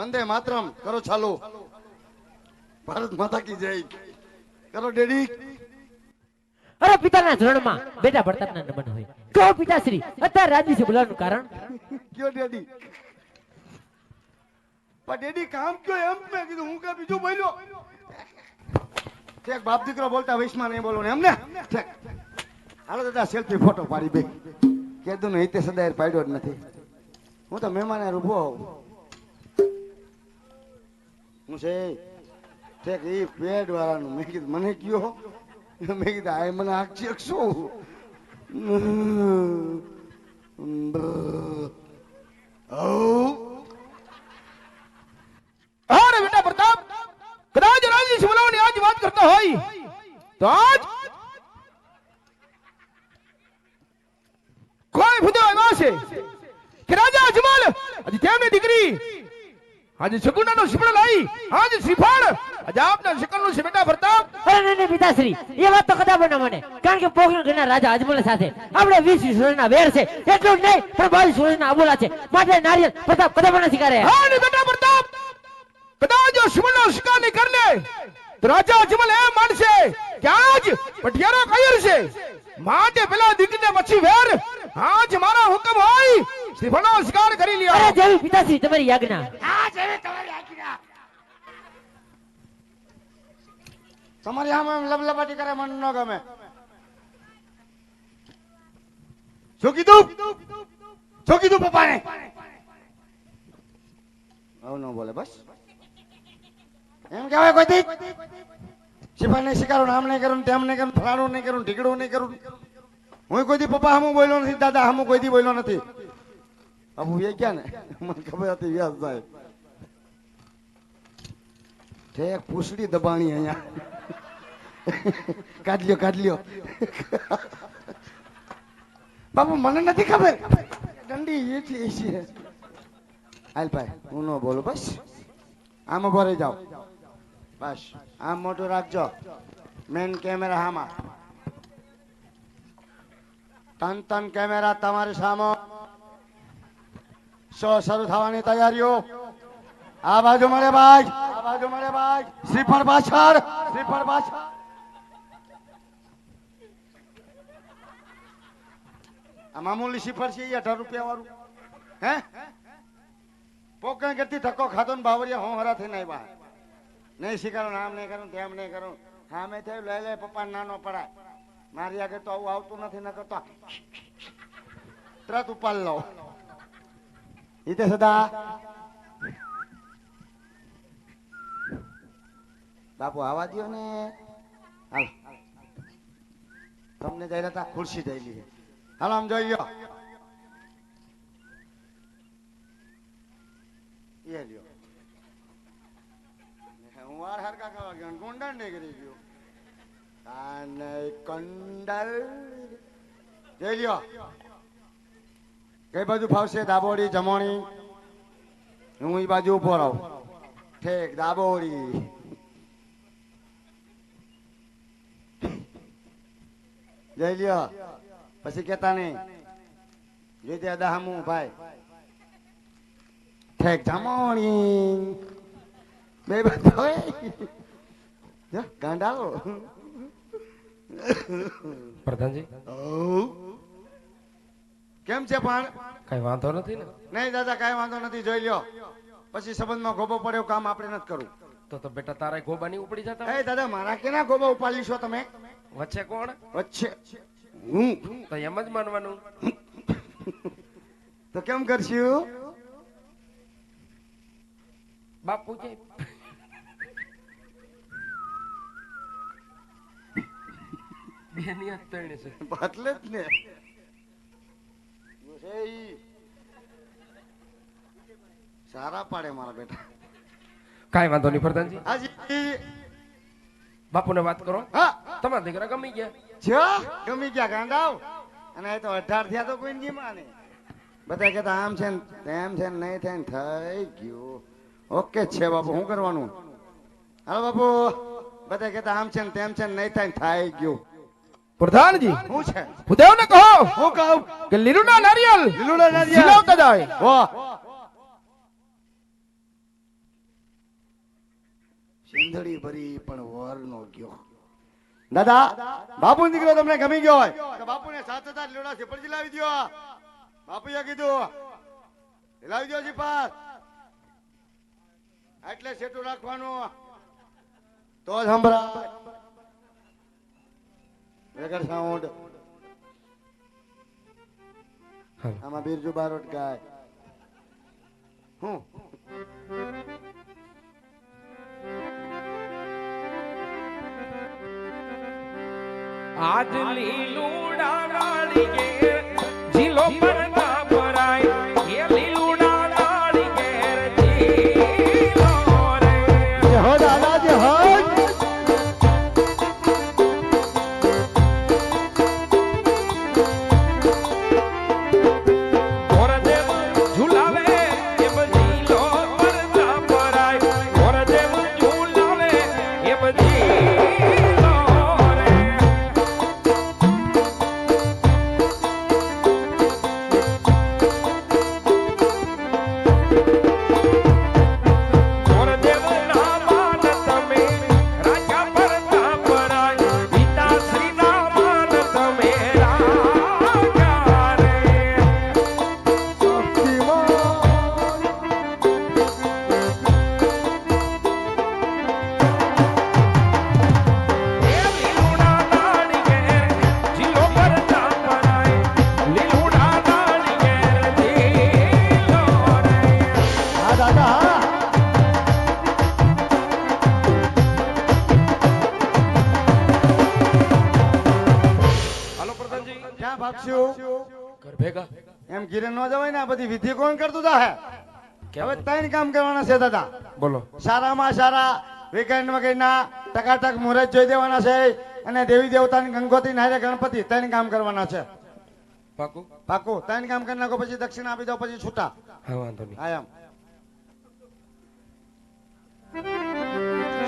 વંદે માતરમ કરો ચાલુ. ભારત માતા કી જય કરો ડેડી. અરે પિતાના ચરણમાં બેટા પ્રતાપના નમન હોય. કહો પિતાશ્રી અત્યારે રાજવીથી બોલાવવાનું કારણ? કયો ડેડી? પણ ડેડી કામ કયો એમ મેં કીધું, હું કા બીજું બોલ્યો? ઠેક બાપ દીકરો બોલતા વૈશમાં નહીં બોલો ને એમને. ઠેક હાલો દાદા સેલ્ફી ફોટો પાડી બે. કીધું ને હિતે સદાય પાડ્યો જ નથી. હું તો મહેમાન ઉભો હોઉં. હું છે ઠેક એ પેડ વાળાનું. મેં કીધું મને કયો? મેં કીધું આ મને આક્ષેપ શું? અરે બેટા પ્રતાપ, કદાચ રાજવી બોલાવવાની આજ વાત કરતા હોય તો આજ કોઈ ભૂતો આવ્યો છે કે રાજા અજમલ આજે તેમની દીકરી આજે શકુનાનો શિપડો લાવી આજે શ્રીફળ આજે આપના શકલનું છે બેટા પ્રતાપ. અરે નહીં પિતાશ્રી એ વાત તો કદાચ ન મને, કારણ કે પોગણ ઘરના રાજા અજમલ સાથે આપણે 20 વર્ષના વેર છે. એટલું જ નહીં પણ 22 વર્ષના અબોલા છે. માટે નારિયેલ પ્રતાપ કદાચ નથી કરે. હા ને બેટા પ્રતાપ, કદાચ જો શિવનો શિકાર નહીં કરી લે તો રાજા અજમલ એમ માનશે કે આજ પટિયારો કાયર છે. માટે પેલા દીકરીને પછી વેર આજ મારા હુકમ હોય શ્રીફળનો શિકાર કરી લ્યો. અરે જેવી પિતાશ્રી તમારી આજ્ઞા. હા જેવી તમારી આજ્ઞા. તમારી આમ લબલબાટી કરે મન ન ગમે. શું કીધું? શું કીધું પપ્પાને? આવું ન બોલે બસ. એમ કહેવાય કોઈ દી શિફળ નહીં શીખાડું, આમ નહીં કરું, તેમ નહીં કરું, ફલાણું નહીં કરું, ઢીકડું નહીં કરું. હું કોઈ દી પપ્પા હમું બોલ્યો નથી, દાદા હમું કોઈ દી બોલ્યો નથી. અબુ એ ક્યાં ને મને ખબર હતી વ્યાસ થાય. ઠેક પૂછડી દબાણી અહીંયા. કાઢ લ્યો. બાપુ મને નથી ખબર. દંડી એટલી છે. હાલ ભાઈ હું ન બોલું બસ. આમ ઉભો રહી જાઓ બસ. આમ મોટું રાખજો. મેન કેમેરા હામાં. તન કેમેરા તમારી સામે. શો શરૂ થવાની તૈયારીઓ. આ બાજુ મળે ભાઈ, આ બાજુ મળે ભાઈ. શ્રીફળ પાછળ, શ્રીફળ પાછળ. આ મામૂલી શ્રીફળ છે 18 રૂપિયા વાળું. હે પોકણ કરતી ધક્કો ખાતો ને બાવરિયા હું હરા થઈને આવ્યા. નહીં શીખાડું, આમ નહીં કરું, તેમ નહીં કરું. હા મેં થયું લઈ લે પપ્પા નાનો પડાય. મારી આગળ તો આવું આવતું નથી. ન કરતો તરત ઉપાડ લો. ઈતે સદા બાપુ આવા દો ને. હાલ તમને જઈ રહ્યા ખુરશી જઈ. હાલો આમ જોઈ લ્યો. એ લ્યો હું વાર હરકા ખાવા ગયો ગુંડણ નીકળી ગયો. અને કંડલ જોઈ લ્યો. કઈ બાજુ ફાવશે? દાબોડી જમોણી. હું એ બાજુ ઉભો રહું. ઠેક દાબોડી. જઈ લ્યો પછી કેતા નહીં. જોઈ દે દાહમું ભાઈ. ઠેક જમોણી. બે બાજુ ગાંડાઓ. પ્રધાનજી કેમ છે પણ? કઈ વાંધો નથી ને? નહીં દાદા કઈ વાંધો નથી. જોઈ લ્યો પછી સંબંધમાં ગોબો પડ્યો કામ આપણે નથી કરવું. તો બેટા તારા ગોબાની ઉપડી જતા. એ દાદા મારા કેના ગોબા ઉપાડી છો તમે? વચ્ચે કોણ? વચ્ચે હું. તો એમ જ માનવાનું. તો કેમ કરશું? બાપુ કે બેની હાથ તણે છે એટલે જ ને. સારા પાડે મારા બેટા. કાઈ વાંધો નહીં પ્રધાનજી. હાજી બાપુને વાત કરો. હા તમારા દીકરા ગમી ગયા. જો ગમી ગયા ગાંડાવ. અને એ તો 18 થયા તો કોઈ નહીં માને. બધા કહેતા આમ છે ને તેમ છે ને નહીં થાય ને થઈ ગયું. ઓકે છે બાપુ શું કરવાનું? હાલો બાપુ. બધા કહેતા આમ છે ને તેમ છે ને નહીં થાય ને થઈ ગયું. પ્રધાનજી શું છે? ભૂદેવને કહો હું કહું કે લીલુડા નારિયેલ લીલુડા નારિયેલ સિલાવતા જાય. વાહ ચંદડી ભરી પણ વર નો ગયો. દાદા બાપુ દીકરો તમને ગમી ગયો હોય તો બાપુને 7,000 લોડા સિપરજી લાવી દ્યો. બાપુએ કીધું લાવી દ્યો સિપાર. એટલે સેટું રાખવાનું તો જ સંભળાય વગર સાઉન્ડ. આમાં બિરજુ બારોટ ગાય હું આજ લીલુડા ડાળી ઘેર જીલો પરતા ભરાય એ લીલુડા ડાળી ઘેર જીલો રે જય હો દાદા જય હો. ગોરદેવ ઝુલાવે એમ જીલો પરતા ભરાય ગોરદેવ ઝુલાવે એમ જીલો રે ગોરદેવ ના માન તમે રાજા પરતા ભરાય પિતાશ્રી ના માન તમે રાજા રે લીલુડા ડાળી ઘેર જીલો પરતા ભરાય લીલુડા ડાળી ઘેર જીલો રે હા દાદા હા. હાલો પ્રધાનજી ક્યાં ભાગશું? ઘર ભેગા એમ ઘીરે ન જવાય ને. આ બધી વિધિ કોણ કરતું તા હે? હવે 3 કામ કરવાના છે દાદા. બોલો સારામાં સારા વીકેન્ડ વગેરેના ટકાટક મુહૂર્ત જોઈ દેવાના છે અને દેવી દેવતાની ગંગોત્રી નારે ગણપતિ 3 કામ કરવાના છે. પાકું પાકું 3 કામ કરી નાખો પછી દક્ષિણા આપી દો પછી છૂટા. હા વાંધો નહીં આયામ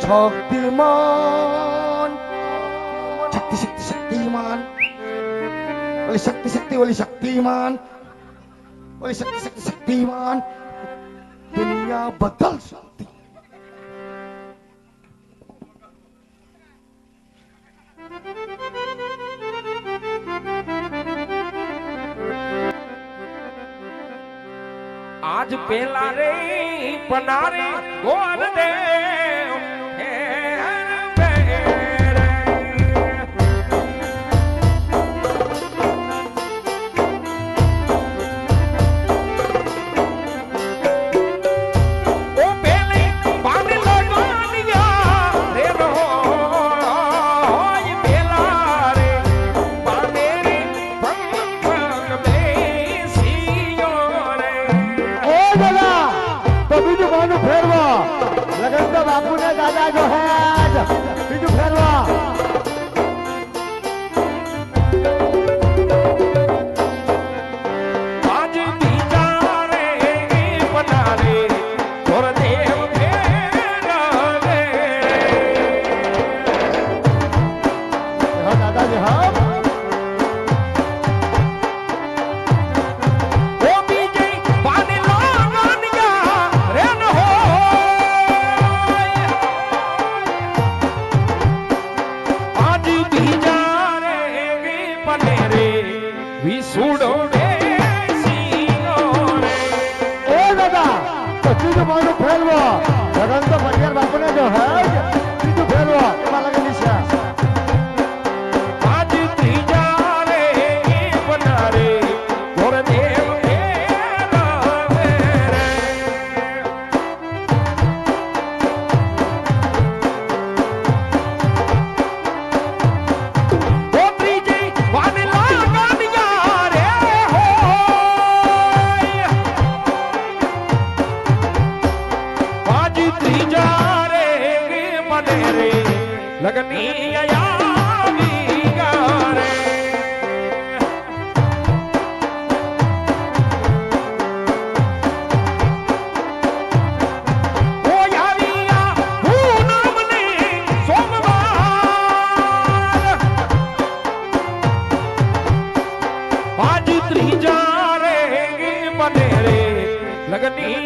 શક્તિમાન શક્તિ શક્તિ શક્તિમાન ઓલી શક્તિ શક્તિ ઓલી શક્તિમાન ઓલી શક્તિ શક્તિ શક્તિમાન દુનિયા બદલ શક્તિ. આજ પેલા રે પનારે ગોરદેવ હેર બેરે. ઓ પેલે પાણી લગાડ્યા રે રોય પેલા રે પાનેરી પંખ બેસીયો રે એ દાદા તો બીજું કોનું ફેરવા લગન તો બાપુને દાદા જો હે જ. બીજું ફેરવા આજ બીજા રે પનારે ગોરદેવ ફેરા રે. હો દાદાજી હા. ઓ બીજે પાને લાગણ્યા રે ન હોય. આજ બીજા રે પનેરે વિસુડો બેસીનો રે. એ દાદા તો બીજું કોનું ફેરવા લગન તો પટિયાર બાપુને જો હે જ. બીજું ફેરવા એમાં લગેલી છે. આજ ત્રીજા રે પનારે ગોરદેવ ફેરા રે. ઓ ત્રીજે વાને લાગણ્યા રે હોય. આજ ત્રીજા રે પનેરે લગની આવી ગયા રે. ઓ આવ્યા પૂનમને સોમવાર. આજ ત્રીજા રે પનેરે લગની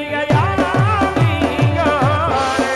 આવી ગયા રે.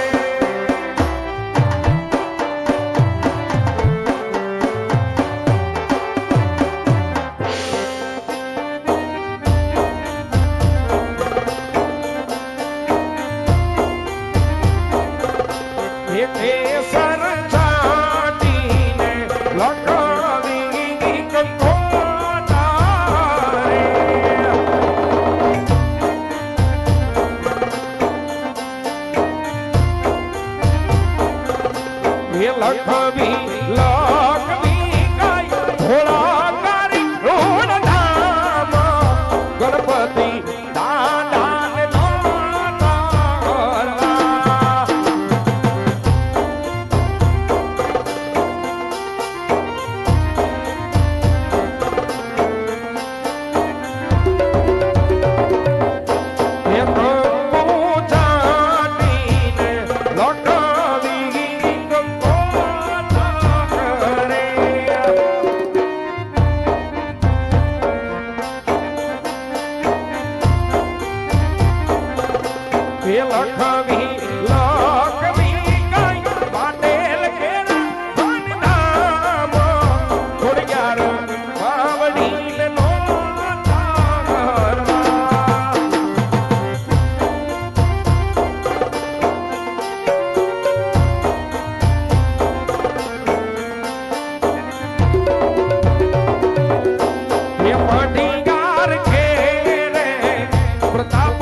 લખવી લખવી કાય ભોળા તારી ઋણ ધામ ગણપતિ દાદાને લોટારવા. હે પ્રભુ જાણીને લખવી લખવી લખવી કાય માંડેલ કેરા ધનધામ ખોડિયાર બાવળીને લોટારવા. હે પઢિયાર ઘેરે પ્રતાપ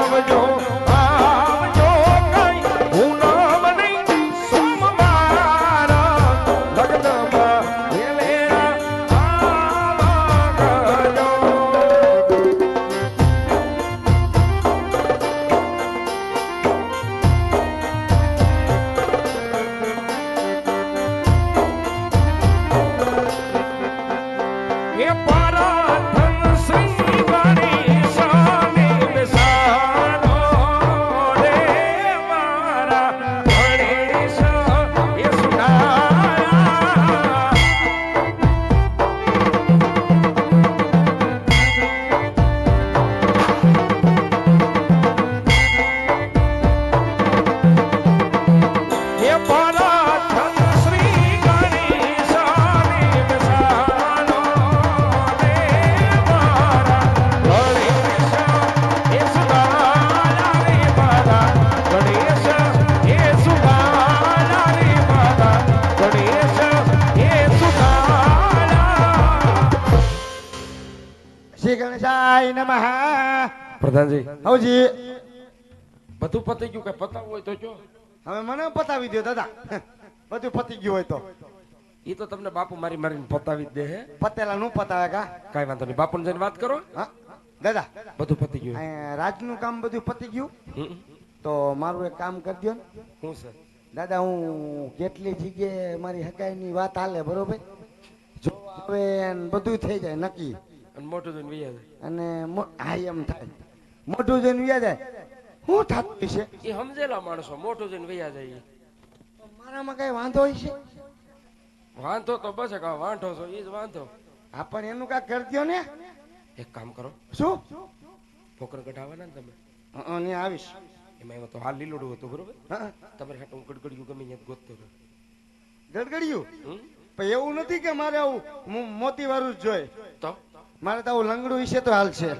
આવજો આવજો કઈ પૂનમ નહીં સોમવાર લગ્નમાં વેલેરા આવજો. એ પરાધન શ્રી ગણેશાને બેસાડો રે મારા ગણેશ એ સુનારા. એ પરાધન શ્રી ગણેશાને બેસાડો રે મારા ગણેશ એ સુનારા રે મારા ગણેશ એ સુનારા રે મારા ગણેશ એ સુનારા. શ્રી ગણેશાય નમઃ. પ્રધાનજી હવજી બધું પતી ગયું, કઈ પતાવવું હોય તો જો. હવે મને પતાવી દો દાદા. બધું પતી ગયું હોય તો એ તો તમને બાપુ મારી મારીને પતાવી જ દે હે. પતેલા નું પતાવે કા. કાઈ વાંધો નહીં, બાપુને જઈને વાત કરો. હા દાદા, બધું પતી ગયું. અહીંયા રાજનું કામ બધું પતી ગયું હમ. તો મારું એક કામ કરી દો ને શું છે? દાદા. હું કેટલી જગ્યાએ મારી હકાઈની વાત હાલે બરોબર, જો હવે બધું થઈ જાય નક્કી અને મોટું જોઈને વૈયા જાય. અને હા એમ થાય મોઢું જોઈને વ્યા જાય શું થતું છે? એ સમજેલા માણસો મોટું જોઈને વૈયા જાય. મારામાં કઈ વાંધો હોય છે? વાંધો તો બસ કા વાંધો છો એ જ વાંધો. હા પણ એનું કાંઈક કરી દો ને. એક કામ કરો, શું? ફોકર કઢાવવાના ને તમે ને આવીશ. એમાં તો હાલ લીલોડું હતું બરોબર. હા તમારે હાટું ગડગડિયું ગમે ત્યાં ગોતતો રહ્યો. ગડગડિયું હમ? પણ એવું નથી કે મારે આવું મોતી વાળું જ જોઈએ. તો મારે તો આવું લંગડું વિશે તો હાલ છે.